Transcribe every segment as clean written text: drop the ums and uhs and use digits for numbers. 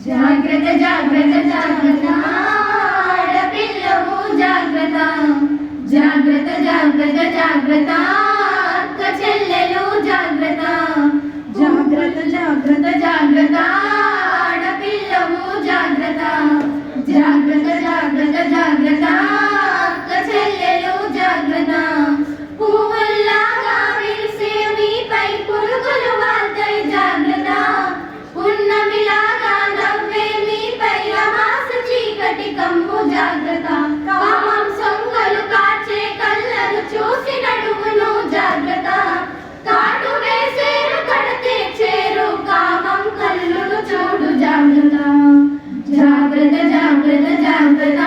జాగ్రత్త జాగ్రత్త జాగ్రత్త ఆడపిల్లవు జాగ్రత్త జాగ్రత్త జాగ్రత్త జాగ్రత్త అక్క చెల్లెలు జాగ్రత్త జాగ్రత్త జాగ్రత్త జాగ్రత్త ఆడపిల్లవు జాగ్రత్త జాగ్రత్త జాగ్రత్త జాగ్రత్త అక్క చెల్లెలు జాగ్రత్త పువ్వుల్లాగా విరిసే మీపై పురుగులు వాల్తాయి జాగ్రత్త పున్నమిలాగా నవ్వే మీపై అమాస చీకటి కమ్ము జాగ్రత్త కామం సొంగలు కాచే కళ్ళను చూసి నడువును జాగ్రత్త కాటు వేసేరు కడతే చేరు కామం కళ్ళును చూడు జాగ్రత్త జాగ్రత్త జాగ్రత్త జాగ్రత్త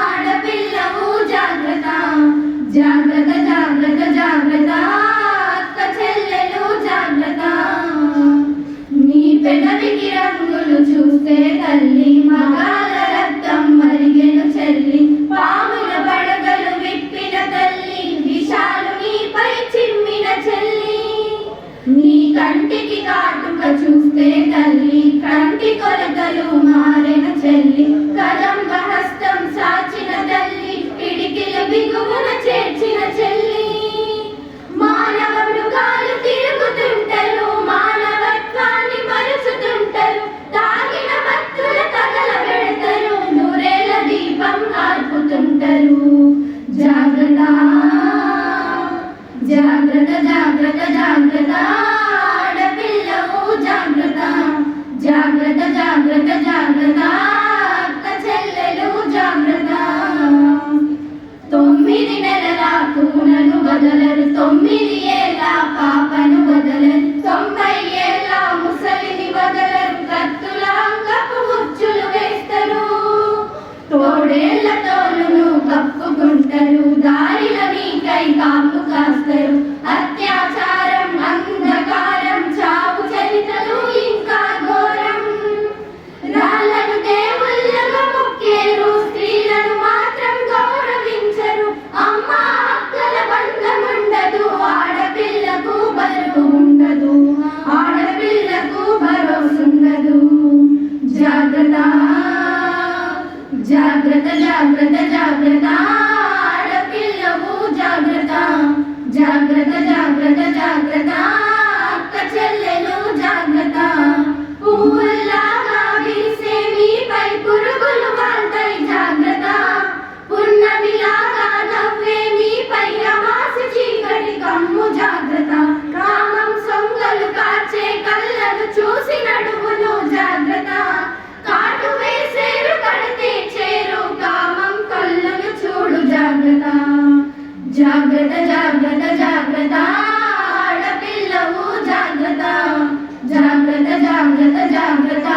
ఆడపిల్లవు జాగ్రత్త జాగ్రత్త జాగ్రత్త జాగ్రత్త అక్క చెల్లెలు జాగ్రత్త నీ పెదవికి రంగులు చూస్తే తల్లి మగాల రక్తం మరిగెను చెల్లి పాముల పడగలు విప్పిన తల్లి విషాలు నీపై చిమ్మిన చెల్లి నీ కంటికి కాటుక చూస్తే తల్లి కంటి కొలతలు మారిన చెల్లి కదంబ హస్తం సాచిన తల్లి పిడికిల బిగువున చేర్చిన చెల్లి మానవ మృగాలు తిరుగుతుంటారు మానవత్వాన్ని మరుచుతుంటారు తాగిన మత్తుల తగల పెడతారు నూరేళ్ల దీపం ఆర్పుతుంటారు జాగ్రత్త జాగ్రత్త జాగ్రత్త జాగ్రత్త ఆడపిల్లవు జాగ్రత్త జాగ్రత్త జాగ్రత్త జాగ్రత్త అక్క చెల్లెలు జాగ్రత్త 9 నెలల కూనను వదలరు 9 ఏళ్ళ పాపను వదలరు 90 ఏళ్ళ ముసలిని వదలరు కత్తుల అంగపు ఉచ్చులు వేస్తారు తోడేళ్ల తోలును కప్పుకుంటారు దారిలో నీకై కాపు కాస్తారు అత్యాచారం అంధకారం చావు చరితలు ఇంకా ఘోరం రాళ్ళను దేవుళ్ళగా మొక్కేరు స్త్రీలను మాత్రం గౌరవించరు అమ్మ అక్కల బంధం ఉండదు ఆడపిల్లకు బరువు ఉండదు ఆడపిల్లకు భరోసుండదు జాగ్రత్త జాగ్రత్త జాగ్రత్త జాగ్రత్త ఆడపిల్లవు జాగ్రత్త జాగ్రత్త జాగ్రత్త జాగ్రత్త అక్క చెల్లెలు జాగ్రత్త పువ్వుల్లాగా విరిసే మీపై పురుగులు వాల్తాయి జాగ్రత్త పున్నమిలాగా నవ్వే మీపై అమాస చీకటి కమ్ము జాగ్రత్త కామం సొంగలు కాచే కళ్ళను చూసి నడువును జాగ్రత్త కాటు వేసేరు కడితే చేరు కామం కళ్ళను చూడు జాగ్రత్త జాగ్రత్త జాగ్రత్త జాగ్రత్త ఆడపిల్లవు జాగ్రత్త జాగ్రత్త జాగ్రత్త జాగ్రత్త